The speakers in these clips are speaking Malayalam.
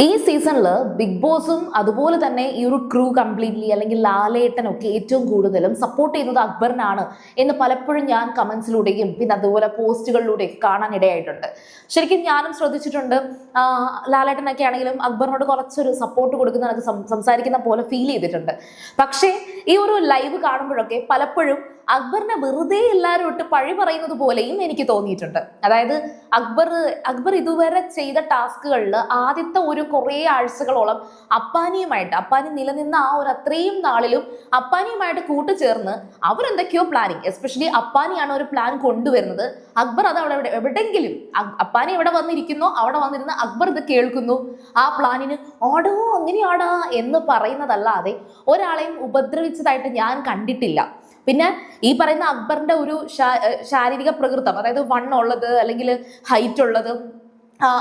ഈ സീസണിൽ ബിഗ് ബോസും അതുപോലെ തന്നെ ഈ ഒരു ക്രൂ കംപ്ലീറ്റ്ലി അല്ലെങ്കിൽ ലാലേട്ടനൊക്കെ ഏറ്റവും കൂടുതലും സപ്പോർട്ട് ചെയ്യുന്നത് അക്ബറിനാണ് എന്ന് പലപ്പോഴും ഞാൻ കമന്റ്സിലൂടെയും പിന്നെ അതുപോലെ പോസ്റ്റുകളിലൂടെയൊക്കെ കാണാനിടയായിട്ടുണ്ട്. ശരിക്കും ഞാനും ശ്രദ്ധിച്ചിട്ടുണ്ട്. ലാലേട്ടനൊക്കെ ആണെങ്കിലും അക്ബറിനോട് കുറച്ചൊരു സപ്പോർട്ട് കൊടുക്കുന്ന സംസാരിക്കുന്ന പോലെ ഫീൽ ചെയ്തിട്ടുണ്ട്. പക്ഷേ ഈ ഒരു ലൈവ് കാണുമ്പോഴൊക്കെ പലപ്പോഴും അക്ബറിനെ വെറുതെ എല്ലാവരും ഇട്ട് പഴി പറയുന്നത് പോലെയും എനിക്ക് തോന്നിയിട്ടുണ്ട്. അതായത് അക്ബർ ഇതുവരെ ചെയ്ത ടാസ്കുകളിൽ ആദ്യത്തെ ഒരു കുറേ ആഴ്ചകളോളം അപ്പാനി നിലനിന്ന ആ ഒരു അത്രയും നാളിലും അപ്പാനിയുമായിട്ട് കൂട്ടുചേർന്ന് അവരെന്തൊക്കെയോ പ്ലാനിങ്, എസ്പെഷ്യലി അപ്പാനിയാണ് ഒരു പ്ലാൻ കൊണ്ടുവരുന്നത്. അക്ബർ അത് അവിടെ എവിടെയെങ്കിലും അപ്പാനി എവിടെ വന്നിരിക്കുന്നോ അവിടെ വന്നിരുന്ന് അക്ബർ ഇത് കേൾക്കുന്നു. ആ പ്ലാനിന് ആടോ അങ്ങനെയാടാ എന്ന് പറയുന്നതല്ലാതെ ഒരാളെയും ഉപദ്രവിച്ചതായിട്ട് ഞാൻ കണ്ടിട്ടില്ല. പിന്നെ ഈ പറയുന്ന അക്ബറിന്റെ ഒരു ശാരീരിക പ്രകൃതം, അതായത് വണ്ണുള്ളത് അല്ലെങ്കിൽ ഹൈറ്റ് ഉള്ളത്,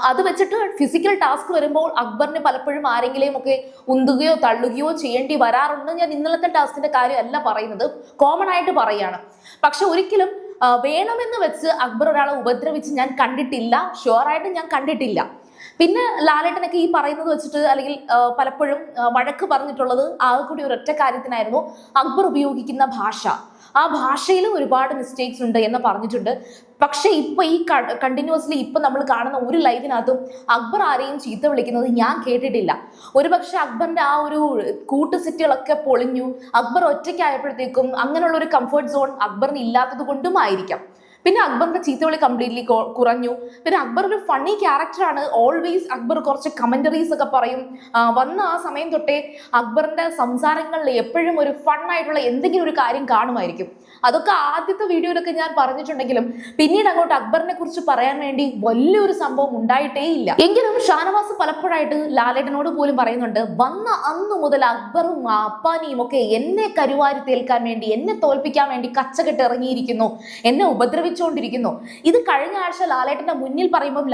അത് വെച്ചിട്ട് ഫിസിക്കൽ ടാസ്ക് വരുമ്പോൾ അക്ബറിന് പലപ്പോഴും ആരെങ്കിലും ഒക്കെ ഉന്തുകയോ തള്ളുകയോ ചെയ്യേണ്ടി വരാറുണ്ട്. ഞാൻ ഇന്നലത്തെ ടാസ്കിന്റെ കാര്യമല്ല പറയുന്നത്, കോമൺ ആയിട്ട് പറയാണ്. പക്ഷെ ഒരിക്കലും വേണമെന്ന് വെച്ച് അക്ബർ ഒരാളെ ഉപദ്രവിച്ച് ഞാൻ കണ്ടിട്ടില്ല, ഷുവറായിട്ട് ഞാൻ കണ്ടിട്ടില്ല. പിന്നെ ലാലേട്ടനൊക്കെ ഈ പറയുന്നത് വെച്ചിട്ട് അല്ലെങ്കിൽ പലപ്പോഴും വഴക്ക് പറഞ്ഞിട്ടുള്ളത് ആകെ കൂടി ഒരൊറ്റ കാര്യത്തിനായിരുന്നു, അക്ബർ ഉപയോഗിക്കുന്ന ഭാഷ. ആ ഭാഷയിൽ ഒരുപാട് മിസ്റ്റേക്സ് ഉണ്ട് എന്ന് പറഞ്ഞിട്ടുണ്ട്. പക്ഷെ ഇപ്പൊ ഈ കണ്ടിന്യൂസ്ലി ഇപ്പൊ നമ്മൾ കാണുന്ന ഒരു ലൈവിനകത്തും അക്ബർ ആരെയും ചീത്ത വിളിക്കുന്നത് ഞാൻ കേട്ടിട്ടില്ല. ഒരുപക്ഷെ അക്ബറിന്റെ ആ ഒരു കൂട്ടുസെറ്റുകളൊക്കെ പൊളിഞ്ഞു, അക്ബർ ഒറ്റയ്ക്കായപ്പോഴത്തേക്കും അങ്ങനെയുള്ള ഒരു കംഫർട്ട് സോൺ അക്ബറിന് ഇല്ലാത്തത് കൊണ്ടും ആയിരിക്കാം. പിന്നെ അക്ബറിന്റെ ചീത്തവിളി കംപ്ലീറ്റ്ലി കുറഞ്ഞു. പിന്നെ അക്ബർ ഒരു ഫണ്ണി ക്യാരക്ടറാണ്. ഓൾവേസ് അക്ബർ കുറച്ച് കമന്ററീസ് ഒക്കെ പറയും. വന്ന ആ സമയം തൊട്ടേ അക്ബറിന്റെ സംസാരങ്ങളിൽ എപ്പോഴും ഒരു ഫണ്ണായിട്ടുള്ള എന്തെങ്കിലും ഒരു കാര്യം കാണുമായിരിക്കും. അതൊക്കെ ആദ്യത്തെ വീഡിയോയിലൊക്കെ ഞാൻ പറഞ്ഞിട്ടുണ്ടെങ്കിലും പിന്നീട് അങ്ങോട്ട് അക്ബറിനെ കുറിച്ച് പറയാൻ വേണ്ടി വലിയൊരു സംഭവം ഉണ്ടായിട്ടേ ഇല്ല. എങ്കിലും ഷാനവാസ് പലപ്പോഴായിട്ട് ലാലേട്ടനോട് പോലും പറയുന്നുണ്ട്, വന്ന അന്നു മുതൽ അക്ബറും അപ്പാനിയും ഒക്കെ എന്നെ കരുവാരി തേൽക്കാൻ വേണ്ടി, എന്നെ തോൽപ്പിക്കാൻ വേണ്ടി കച്ചകെട്ട് ഇറങ്ങിയിരിക്കുന്നു, എന്നെ ഉപദ്രവിച്ചുകൊണ്ടിരിക്കുന്നു. ഇത് കഴിഞ്ഞ ആഴ്ച ലാലേട്ടന്റെ മുന്നിൽ പറയുമ്പോൾ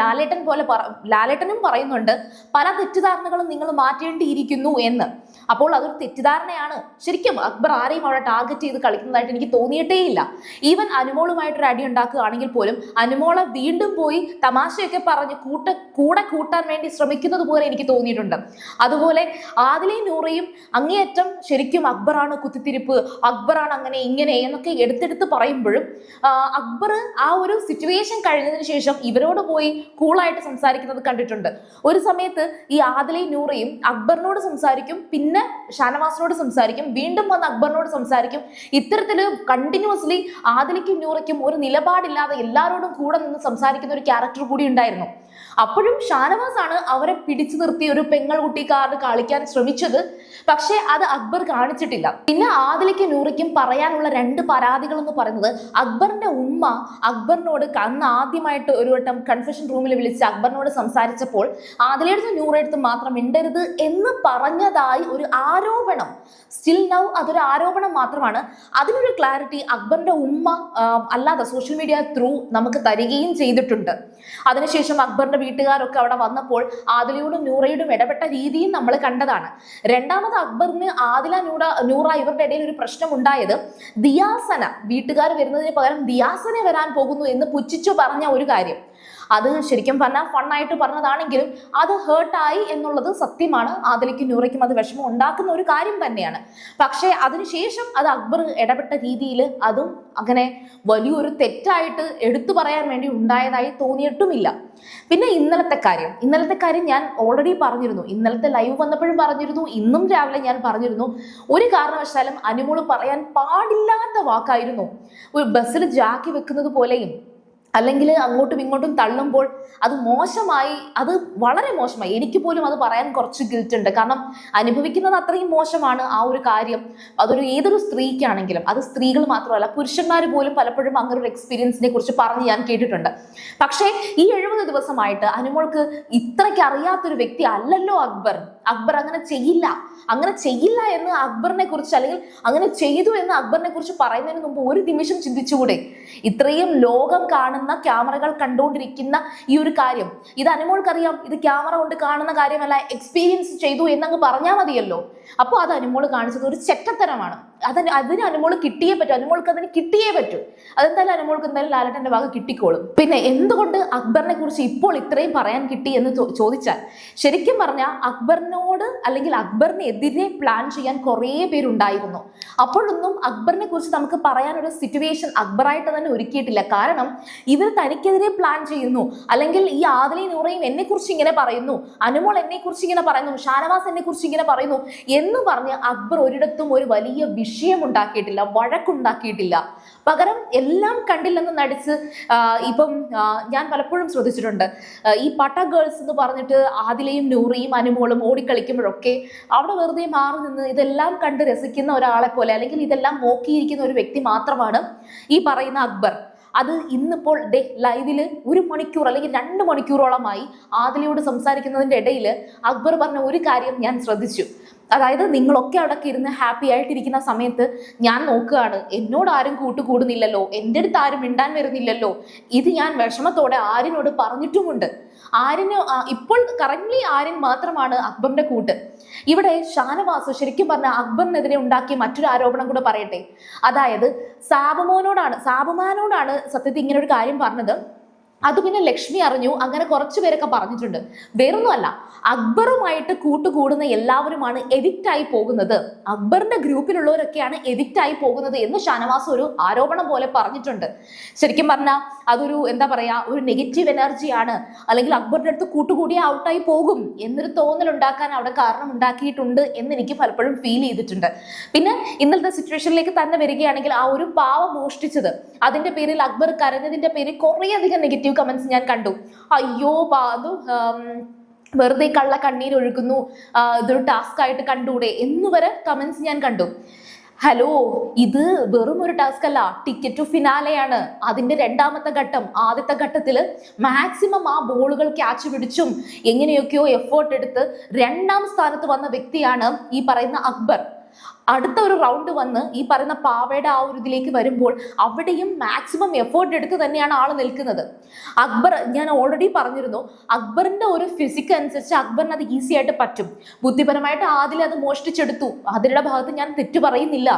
ലാലേട്ടനും പറയുന്നുണ്ട്, പല തെറ്റിദ്ധാരണകളും നിങ്ങൾ മാറ്റേണ്ടിയിരിക്കുന്നു എന്ന്. അപ്പോൾ അതൊരു തെറ്റിദ്ധാരണയാണ്. ശരിക്കും അക്ബർ ആരെയും അവിടെ ടാർഗറ്റ് ചെയ്ത് കളിക്കുന്നതായിട്ട് എനിക്ക് തോന്നിയിട്ടേയില്ല. ഈവൻ അനുമോളുമായിട്ടൊരു അടി ഉണ്ടാക്കുകയാണെങ്കിൽ പോലും അനുമോളെ വീണ്ടും പോയി തമാശയൊക്കെ പറഞ്ഞ് കൂടെ കൂട്ടാൻ വേണ്ടി ശ്രമിക്കുന്നത് പോലെ എനിക്ക് തോന്നിയിട്ടുണ്ട്. അതുപോലെ ആദിലയും നൂറയും അങ്ങേയറ്റം ശരിക്കും അക്ബറാണ് കുത്തിത്തിരിപ്പ്, അക്ബറാണ് അങ്ങനെ ഇങ്ങനെ എന്നൊക്കെ എടുത്തെടുത്ത് പറയുമ്പോഴും അക്ബർ ആ ഒരു സിറ്റുവേഷൻ കഴിഞ്ഞതിന് ശേഷം ഇവരോട് പോയി കൂളായിട്ട് സംസാരിക്കുന്നത് കണ്ടിട്ടുണ്ട്. ഒരു സമയത്ത് ഈ ആദിലയും നൂറയും അക്ബറിനോട് സംസാരിക്കും, പിന്നെ ഷാനവാസിനോട് സംസാരിക്കും, വീണ്ടും വന്ന് അക്ബറിനോട് സംസാരിക്കും. ഇത്തരത്തില് കണ്ടിന്യൂസ്ലി ആദിലയ്ക്കും നൂറയ്ക്കും ഒരു നിലപാടില്ലാതെ എല്ലാവരോടും കൂടെ നിന്ന് സംസാരിക്കുന്ന ഒരു ക്യാരക്ടർ കൂടി ഉണ്ടായിരുന്നു. അപ്പോഴും ഷാനവാസ് ആണ് അവരെ പിടിച്ചു നിർത്തി ഒരു പെങ്ങൾ കുട്ടി കാർഡ് കളിക്കാൻ ശ്രമിച്ചത്. പക്ഷെ അത് അക്ബർ കാണിച്ചിട്ടില്ല. പിന്നെ ആദിലയ്ക്കും നൂറയ്ക്കും പറയാനുള്ള രണ്ട് പരാതികൾ എന്ന് പറയുന്നത്, അക്ബറിന്റെ ഉമ്മ അക്ബറിനോട് അന്ന് ആദ്യമായിട്ട് ഒരു വട്ടം കൺഫെഷൻ റൂമിൽ വിളിച്ച് അക്ബറിനോട് സംസാരിച്ചപ്പോൾ ആദിലയെടുത്തും നൂറയെടുത്തും മാത്രം മിണ്ടരുത് എന്ന് പറഞ്ഞതായി ഒരു ആരോപണം. സ്റ്റിൽ നൗ അതൊരു ആരോപണം മാത്രമാണ്. അതിനൊരു ക്ലാരിറ്റി അക്ബറിന്റെ ഉമ്മ അല്ലാതെ സോഷ്യൽ മീഡിയ ത്രൂ നമുക്ക് തരികയും ചെയ്തിട്ടുണ്ട്. അതിനുശേഷം അക്ബറിന്റെ വീട്ടുകാരൊക്കെ അവിടെ വന്നപ്പോൾ ആദിലയോടും നൂറയോടും ഇടപെട്ട രീതിയും നമ്മൾ കണ്ടതാണ്. രണ്ടാമത് അക്ബറിന് ആദില നൂറ ഇവരുടെ ഇടയിൽ ഒരു പ്രശ്നം ഉണ്ടായത്, ദിയാസന വീട്ടുകാർ വരുന്നതിന് പകരം ദിയാസന വരാൻ പോകുന്നു എന്ന് പുച്ഛിച്ചു പറഞ്ഞ ഒരു കാര്യം. അത് ശരിക്കും പറഞ്ഞാൽ ഫണ്ണായിട്ട് പറഞ്ഞതാണെങ്കിലും അത് ഹേർട്ടായി എന്നുള്ളത് സത്യമാണ്. ആദിലയ്ക്കും നൂറയ്ക്കും അത് വിഷമം ഉണ്ടാക്കുന്ന ഒരു കാര്യം തന്നെയാണ്. പക്ഷേ അതിനുശേഷം അത് അക്ബർ ഇടപെട്ട രീതിയിൽ അതും അങ്ങനെ വലിയൊരു തെറ്റായിട്ട് എടുത്തു പറയാൻ വേണ്ടി ഉണ്ടായതായി തോന്നിയിട്ടുമില്ല. പിന്നെ ഇന്നലത്തെ കാര്യം ഞാൻ ഓൾറെഡി പറഞ്ഞിരുന്നു, ഇന്നലത്തെ ലൈവ് വന്നപ്പോഴും പറഞ്ഞിരുന്നു, ഇന്നും രാവിലെ ഞാൻ പറഞ്ഞിരുന്നു. ഒരു കാരണവശാലും അനുമോള് പറയാൻ പാടില്ലാത്ത വാക്കായിരുന്നു. ഒരു ബസ്സിൽ ജാക്കി വെക്കുന്നത് പോലെയും അല്ലെങ്കിൽ അങ്ങോട്ടും ഇങ്ങോട്ടും തള്ളുമ്പോൾ അത് മോശമായി, അത് വളരെ മോശമായി. എനിക്ക് പോലും അത് പറയാൻ കുറച്ച് ഗിൽറ്റ് ഉണ്ട്. കാരണം അനുഭവിക്കുന്നത് അത്രയും മോശമാണ് ആ ഒരു കാര്യം. അതൊരു ഏതൊരു സ്ത്രീക്കാണെങ്കിലും, അത് സ്ത്രീകൾ മാത്രമല്ല പുരുഷന്മാർ പോലും പലപ്പോഴും അങ്ങനെ ഒരു എക്സ്പീരിയൻസിനെ കുറിച്ച് പറഞ്ഞ് ഞാൻ കേട്ടിട്ടുണ്ട്. പക്ഷേ ഈ 70 ദിവസമായിട്ട് അനുമോൾക്ക് ഇത്രയ്ക്ക് അറിയാത്തൊരു വ്യക്തി അല്ലല്ലോ അക്ബർ അങ്ങനെ ചെയ്യില്ല എന്ന് അക്ബറിനെ കുറിച്ച്, അല്ലെങ്കിൽ അങ്ങനെ ചെയ്തു എന്ന് അക്ബറിനെ കുറിച്ച് പറയുന്നതിന് മുമ്പ് ഒരു നിമിഷം ചിന്തിച്ചുകൂടെ? ഇത്രയും ലോകം കാണുന്ന ക്യാമറകൾ കണ്ടുകൊണ്ടിരിക്കുന്ന ഈ ഒരു കാര്യം, ഇത് അനുമോൾക്കറിയാം, ഇത് ക്യാമറ കൊണ്ട് കാണുന്ന കാര്യമല്ല, എക്സ്പീരിയൻസ് ചെയ്തു എന്നങ്ങ് പറഞ്ഞാൽ മതിയല്ലോ. അപ്പോൾ അത് അനുമോൾ കാണിച്ചത് ഒരു ചെറ്റത്തരമാണ്. അതിന് അനുമോൾ കിട്ടിയേ പറ്റൂ, അനുമോൾക്ക് അതിന് കിട്ടിയേ പറ്റൂ. അതെന്തായാലും അനുമോൾക്ക് എന്തായാലും ലാലേട്ടന്റെ ഭാഗം കിട്ടിക്കോളും. പിന്നെ എന്തുകൊണ്ട് അക്ബറിനെ കുറിച്ച് ഇപ്പോൾ ഇത്രയും പറയാൻ കിട്ടി എന്ന് ചോദിച്ചാൽ, ശരിക്കും പറഞ്ഞാൽ അക്ബറിനോട് അല്ലെങ്കിൽ അക്ബറിനെതിരെ പ്ലാൻ ചെയ്യാൻ കുറേ പേരുണ്ടായിരുന്നു. അപ്പോഴൊന്നും അക്ബറിനെ കുറിച്ച് നമുക്ക് പറയാനൊരു സിറ്റുവേഷൻ അക്ബറായിട്ട് തന്നെ ഒരുക്കിയിട്ടില്ല. കാരണം ഇവർ തനിക്കെതിരെ പ്ലാൻ ചെയ്യുന്നു, അല്ലെങ്കിൽ ഈ ആദിലയും നൂറയും എന്നെ കുറിച്ച് ഇങ്ങനെ പറയുന്നു, അനുമോൾ എന്നെ കുറിച്ച് ഇങ്ങനെ പറയുന്നു, ഷാനവാസ് എന്നെ കുറിച്ച് ഇങ്ങനെ പറയുന്നു എന്ന് പറഞ്ഞ് അക്ബർ ഒരിടത്തും ഒരു വലിയ വിഷയം ഉണ്ടാക്കിയിട്ടില്ല, വഴക്കുണ്ടാക്കിയിട്ടില്ല. പകരം എല്ലാം കണ്ടില്ലെന്ന് നടിച്ച് ഇപ്പം ഞാൻ പലപ്പോഴും ശ്രദ്ധിച്ചിട്ടുണ്ട്, ഈ പട്ട ഗേൾസ് എന്ന് പറഞ്ഞിട്ട് ആദിലയും നൂറിയും അനുമോളും ഓടിക്കളിക്കുമ്പോഴൊക്കെ അവിടെ വെറുതെ മാറി നിന്ന് ഇതെല്ലാം കണ്ട് രസിക്കുന്ന ഒരാളെ പോലെ, അല്ലെങ്കിൽ ഇതെല്ലാം നോക്കിയിരിക്കുന്ന ഒരു വ്യക്തി മാത്രമാണ് ഈ പറയുന്ന അക്ബർ. അത് ഇന്നിപ്പോൾ ലൈവില് 1 മണിക്കൂർ അല്ലെങ്കിൽ 2 മണിക്കൂറോളമായി ആദിലയോട് സംസാരിക്കുന്നതിൻ്റെ ഇടയിൽ അക്ബർ പറഞ്ഞ ഒരു കാര്യം ഞാൻ ശ്രദ്ധിച്ചു. അതായത്, നിങ്ങളൊക്കെ അവിടെ ഇരുന്ന് ഹാപ്പി ആയിട്ടിരിക്കുന്ന സമയത്ത് ഞാൻ നോക്കുകയാണ്, എന്നോട് ആരും കൂട്ടുകൂടുന്നില്ലല്ലോ, എൻ്റെ അടുത്ത് ആരും മിണ്ടാൻ വരുന്നില്ലല്ലോ. ഇത് ഞാൻ വിഷമത്തോടെ ആര്യനോട് പറഞ്ഞിട്ടുമുണ്ട്. ആര്യന് ഇപ്പോൾ കറന്റ്ലി ആര്യൻ മാത്രമാണ് അക്ബറിന്റെ കൂട്ട്. ഇവിടെ ഷാനവാസ് ശരിക്കും പറഞ്ഞ അക്ബറിനെതിരെ ഉണ്ടാക്കിയ മറ്റൊരു ആരോപണം കൂടെ പറയട്ടെ. അതായത് സാബുമാനോടാണ് സത്യത്തിൽ ഇങ്ങനെ ഒരു കാര്യം പറഞ്ഞത്. അത് പിന്നെ ലക്ഷ്മി അറിഞ്ഞു, അങ്ങനെ കുറച്ചു പേരൊക്കെ പറഞ്ഞിട്ടുണ്ട്. വേറൊന്നുമല്ല, അക്ബറുമായിട്ട് കൂട്ടുകൂടുന്ന എല്ലാവരുമാണ് എവിക്റ്റ് ആയി പോകുന്നത്, അക്ബറിന്റെ ഗ്രൂപ്പിലുള്ളവരൊക്കെയാണ് എവിക്റ്റ് ആയി പോകുന്നത് എന്ന് ഷാനവാസ് ഒരു ആരോപണം പോലെ പറഞ്ഞിട്ടുണ്ട്. ശരിക്കും പറഞ്ഞാൽ അതൊരു എന്താ പറയാ, ഒരു നെഗറ്റീവ് എനർജിയാണ്, അല്ലെങ്കിൽ അക്ബറിന്റെ അടുത്ത് കൂട്ടുകൂടിയ ഔട്ടായി പോകും എന്നൊരു തോന്നലുണ്ടാക്കാൻ അവിടെ കാരണം ഉണ്ടാക്കിയിട്ടുണ്ട് എന്ന് എനിക്ക് പലപ്പോഴും ഫീൽ ചെയ്തിട്ടുണ്ട്. പിന്നെ ഇന്നലത്തെ സിറ്റുവേഷനിലേക്ക് തന്നെ വരികയാണെങ്കിൽ, ആ ഒരു പാവ മോഷ്ടിച്ചത് അതിന്റെ പേരിൽ അക്ബർ കരഞ്ഞതിന്റെ പേരിൽ കുറേയധികം നെഗറ്റീവ് കമന്റ്സ് ഞാൻ കണ്ടു. അയ്യോ അത് വെറുതെ കള്ള കണ്ണീരൊഴുക്കുന്നു, ഇതൊരു ടാസ്ക് ആയിട്ട് കണ്ടൂടെ എന്നുവരെ കമന്റ്സ് ഞാൻ കണ്ടു. ഹലോ, ഇത് വെറും ഒരു ടാസ്ക് അല്ല, ടിക്കറ്റ് ടു ഫിനാലെയാണ്. അതിന്റെ 2ാമത്തെ ഘട്ടം. ആദ്യത്തെ ഘട്ടത്തിൽ മാക്സിമം ആ ബോളുകൾ ക്യാച്ച് പിടിച്ചും എങ്ങനെയൊക്കെയോ എഫേർട്ട് എടുത്ത് 2ാം സ്ഥാനത്ത് വന്ന വ്യക്തിയാണ് ഈ പറയുന്ന അക്ബർ. അടുത്ത ഒരു റൗണ്ട് വന്ന് ഈ പറയുന്ന പാവയുടെ ആ ഒരു ഇതിലേക്ക് വരുമ്പോൾ അവിടെയും മാക്സിമം എഫേർട്ട് എടുത്ത് തന്നെയാണ് ആൾ നിൽക്കുന്നത്. അക്ബർ, ഞാൻ ഓൾറെഡി പറഞ്ഞിരുന്നു, അക്ബറിന്റെ ഒരു ഫിസിക് അനുസരിച്ച് അക്ബറിന് അത് ഈസി ആയിട്ട് പറ്റും. ബുദ്ധിപരമായിട്ട് ആദില അത് മോഷ്ടിച്ചെടുത്തു, അതിരുടെ ഭാഗത്ത് ഞാൻ തെറ്റു പറയുന്നില്ല.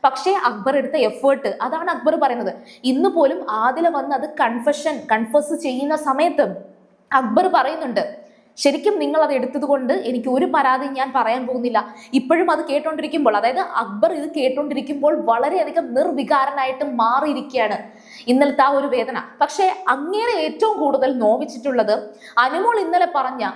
പക്ഷേ അക്ബർ എടുത്ത എഫേർട്ട്, അതാണ് അക്ബർ പറയുന്നത്. ഇന്ന് പോലും ആദില വന്ന് അത് കൺഫസ് ചെയ്യുന്ന സമയത്ത് അക്ബർ പറയുന്നുണ്ട്, ശരിക്കും നിങ്ങൾ അത് എടുത്തത് കൊണ്ട് എനിക്ക് ഒരു പരാതിയും ഞാൻ പറയാൻ പോകുന്നില്ല. ഇപ്പോഴും അത് കേട്ടോണ്ടിരിക്കുമ്പോൾ, അതായത് അക്ബർ ഇത് കേട്ടോണ്ടിരിക്കുമ്പോൾ വളരെയധികം നിർവികാരനായിട്ട് മാറിയിരിക്കുകയാണ് ഇന്നലത്തെ ആ ഒരു വേദന. പക്ഷെ അങ്ങേരെ ഏറ്റവും കൂടുതൽ നോവിച്ചിട്ടുള്ളത് അനുമോൾ ഇന്നലെ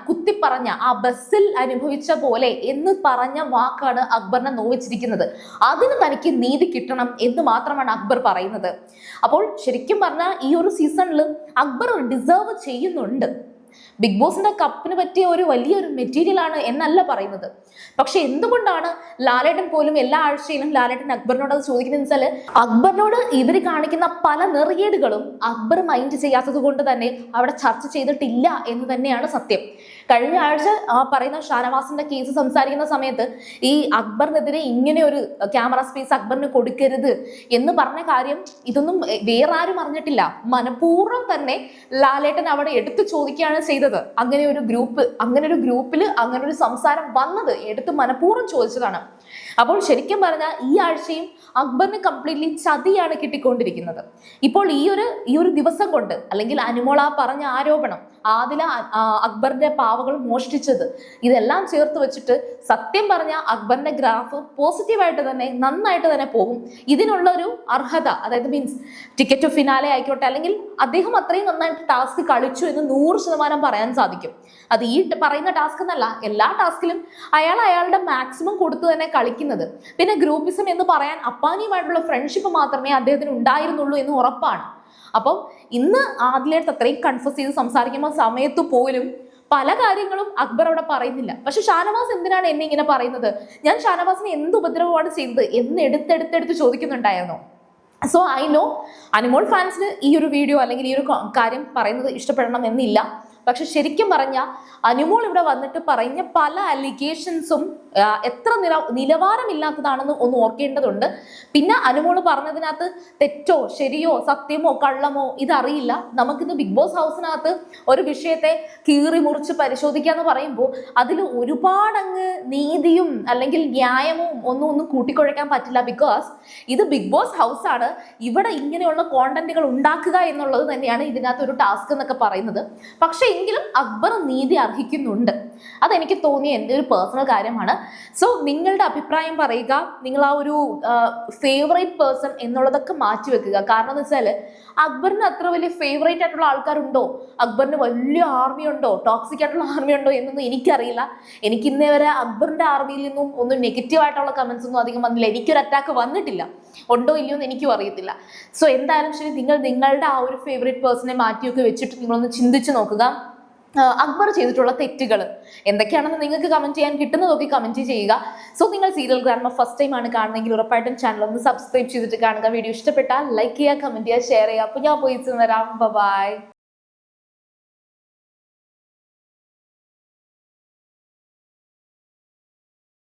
കുത്തിപ്പറഞ്ഞ ആ ബസ്സിൽ അനുഭവിച്ച പോലെ എന്ന് പറഞ്ഞ വാക്കാണ് അക്ബറിനെ നോവിച്ചിരിക്കുന്നത്. അതിന് തനിക്ക് നീതി കിട്ടണം എന്ന് മാത്രമാണ് അക്ബർ പറയുന്നത്. അപ്പോൾ ശരിക്കും പറഞ്ഞാൽ ഈ ഒരു സീസണിൽ അക്ബർ ഡിസേർവ് ചെയ്യുന്നുണ്ട്. ബിഗ് ബോസിന്റെ കപ്പിന് പറ്റിയ ഒരു വലിയൊരു മെറ്റീരിയൽ ആണ് എന്നല്ല പറയുന്നത്. പക്ഷെ എന്തുകൊണ്ടാണ് ലാലേട്ടൻ പോലും എല്ലാ ആഴ്ചയിലും ലാലേട്ടൻ അക്ബറിനോട് അത് ചോദിക്കുന്നത് വെച്ചാൽ, അക്ബറിനോട് ഇവർ കാണിക്കുന്ന പല നെറിയേടുകളും അക്ബർ മൈൻഡ് ചെയ്യാത്തത് കൊണ്ട് തന്നെ അവിടെ ചർച്ച ചെയ്തിട്ടില്ല എന്ന് തന്നെയാണ് സത്യം. കഴിഞ്ഞ ആഴ്ച ആ പറയുന്ന ഷാനവാസിന്റെ കേസ് സംസാരിക്കുന്ന സമയത്ത് ഈ അക്ബറിനെതിരെ ഇങ്ങനെ ഒരു ക്യാമറ സ്പേസ് അക്ബറിന് കൊടുക്കരുത് എന്ന് പറഞ്ഞ കാര്യം ഇതൊന്നും വേറെ ആരും അറിഞ്ഞിട്ടില്ല. മനഃപൂർവ്വം തന്നെ ലാലേട്ടൻ അവിടെ എടുത്തു ചോദിക്കുകയാണ് ചെയ്തത്. അങ്ങനെ ഒരു ഗ്രൂപ്പിൽ അങ്ങനെ ഒരു സംസാരം വന്നത് എടുത്ത് മനഃപൂർവ്വം ചോദിച്ചതാണ്. അപ്പോൾ ശരിക്കും പറഞ്ഞാൽ ഈ ആഴ്ചയും അക്ബറിന് കംപ്ലീറ്റ്ലി ചതിയാണ് കിട്ടിക്കൊണ്ടിരിക്കുന്നത്. ഇപ്പോൾ ഈ ഒരു ദിവസം കൊണ്ട്, അല്ലെങ്കിൽ അനുമോള പറഞ്ഞ ആരോപണം, ആദില അക്ബറിന്റെ പാവകൾ മോഷ്ടിച്ചത്, ഇതെല്ലാം ചേർത്ത് വെച്ചിട്ട് സത്യം പറഞ്ഞാൽ അക്ബറിന്റെ ഗ്രാഫ് പോസിറ്റീവായിട്ട് തന്നെ നന്നായിട്ട് തന്നെ പോകും. ഇതിനുള്ള ഒരു അർഹത, അതായത് മീൻസ് ടിക്കറ്റ് ടു ഫിനാലെ ആയിക്കോട്ടെ, അല്ലെങ്കിൽ അദ്ദേഹം അത്രയും നന്നായിട്ട് ടാസ്ക് കളിച്ചു എന്ന് 100% പറയാൻ സാധിക്കും. അത് ഈ പറയുന്ന ടാസ്ക് എന്നല്ല, എല്ലാ ടാസ്കിലും അയാളുടെ മാക്സിമം കൊടുത്തു തന്നെ കളിക്കുന്നത്. പിന്നെ ഗ്രൂപ്പിസം എന്ന് പറയാൻ അപ്പാനിയുമായിട്ടുള്ള ഫ്രണ്ട്ഷിപ്പ് മാത്രമേ അദ്ദേഹത്തിന് ഉണ്ടായിരുന്നുള്ളൂ എന്ന് ഉറപ്പാണ്. അപ്പം ഇന്ന് ആദിലേട്ട് അത്രയും കൺഫ്യൂസ് ചെയ്ത് സംസാരിക്കുമ്പോൾ സമയത്ത് പോലും പല കാര്യങ്ങളും അക്ബർ അവിടെ പറയുന്നില്ല. പക്ഷെ ഷാനവാസ് എന്തിനാണ് എന്നെ ഇങ്ങനെ പറയുന്നത്, ഞാൻ ഷാനവാസിനെ എന്ത് ഉപദ്രവമാണ് ചെയ്തത് എന്ന് എടുത്തെടുത്ത് ചോദിക്കുന്നുണ്ടായിരുന്നു. സോ ഐ നോ അനുമോൾ ഫാൻസിന് ഈ ഒരു വീഡിയോ അല്ലെങ്കിൽ ഈ ഒരു കാര്യം പറയുന്നത് ഇഷ്ടപ്പെടണം എന്നില്ല. പക്ഷെ ശരിക്കും പറഞ്ഞാൽ അനുമോൾ ഇവിടെ വന്നിട്ട് പറഞ്ഞ പല അലിഗേഷൻസും എത്ര നിലവാരമില്ലാത്തതാണെന്ന് ഒന്ന് ഓർക്കേണ്ടതുണ്ട്. പിന്നെ അനുമോൾ പറഞ്ഞതിനകത്ത് തെറ്റോ ശരിയോ സത്യമോ കള്ളമോ ഇതറിയില്ല. നമുക്കിന്ന് ബിഗ് ബോസ് ഹൗസിനകത്ത് ഒരു വിഷയത്തെ കീറി മുറിച്ച് പരിശോധിക്കുക എന്ന് പറയുമ്പോൾ അതിൽ ഒരുപാടങ്ങ് നീതിയും അല്ലെങ്കിൽ ന്യായവും ഒന്നും കൂട്ടിക്കുഴയ്ക്കാൻ പറ്റില്ല. ബിക്കോസ് ഇത് ബിഗ് ബോസ് ഹൗസ് ആണ്. ഇവിടെ ഇങ്ങനെയുള്ള കോണ്ടന്റുകൾ ഉണ്ടാക്കുക എന്നുള്ളത് തന്നെയാണ് ഇതിനകത്ത് ഒരു ടാസ്ക് എന്നൊക്കെ പറയുന്നത്. പക്ഷെ എങ്കിലും അക്ബർ നീതി അർഹിക്കുന്നുണ്ട്. അതെനിക്ക് തോന്നിയ എൻ്റെ ഒരു പേഴ്സണൽ കാര്യമാണ്. സോ നിങ്ങളുടെ അഭിപ്രായം പറയുക. നിങ്ങൾ ആ ഒരു ഫേവറേറ്റ് പേഴ്സൺ എന്നുള്ളതൊക്കെ മാറ്റി വെക്കുക. കാരണം എന്ന് വെച്ചാൽ അക്ബറിന് അത്ര വലിയ ഫേവറേറ്റ് ആയിട്ടുള്ള ആൾക്കാരുണ്ടോ, അക്ബറിന് വലിയ ആർമി ഉണ്ടോ, ടോക്സിക് ആയിട്ടുള്ള ആർമി ഉണ്ടോ എന്നൊന്നും എനിക്കറിയില്ല. എനിക്ക് ഇന്നേ വരെ അക്ബറിന്റെ ആർമിയിൽ നിന്നും ഒന്നും നെഗറ്റീവ് ആയിട്ടുള്ള കമന്റ്സ് ഒന്നും അധികം വന്നില്ല. എനിക്കൊരു അറ്റാക്ക് വന്നിട്ടില്ല. ഉണ്ടോ ഇല്ലയോ എന്ന് എനിക്കും അറിയത്തില്ല. സോ എന്തായാലും ശരി, നിങ്ങൾ നിങ്ങളുടെ ആ ഒരു ഫേവറേറ്റ് പേഴ്സണെ മാറ്റിയൊക്കെ വെച്ചിട്ട് നിങ്ങളൊന്ന് ചിന്തിച്ച് നോക്കുക. അക്ബർ ചെയ്തിട്ടുള്ള തെറ്റുകൾ എന്തൊക്കെയാണെന്ന് നിങ്ങൾക്ക് കമന്റ് ചെയ്യാൻ കിട്ടുന്നതൊക്കെ കമന്റ് ചെയ്യുക. സോ നിങ്ങൾ സീരിയൽ ഗ്രാൻഡ്മ ഫസ്റ്റ് ടൈം ആണ് കാണുന്നെങ്കിൽ ഉറപ്പായിട്ടും ചാനൽ ഒന്ന് സബ്സ്ക്രൈബ് ചെയ്തിട്ട് കാണുക. വീഡിയോ ഇഷ്ടപ്പെട്ടാൽ ലൈക്ക് ചെയ്യുക, കമന്റ് ചെയ്യുക, ഷെയർ ചെയ്യുക. അപ്പോൾ ഞാൻ പോയി വരാം. ബൈ.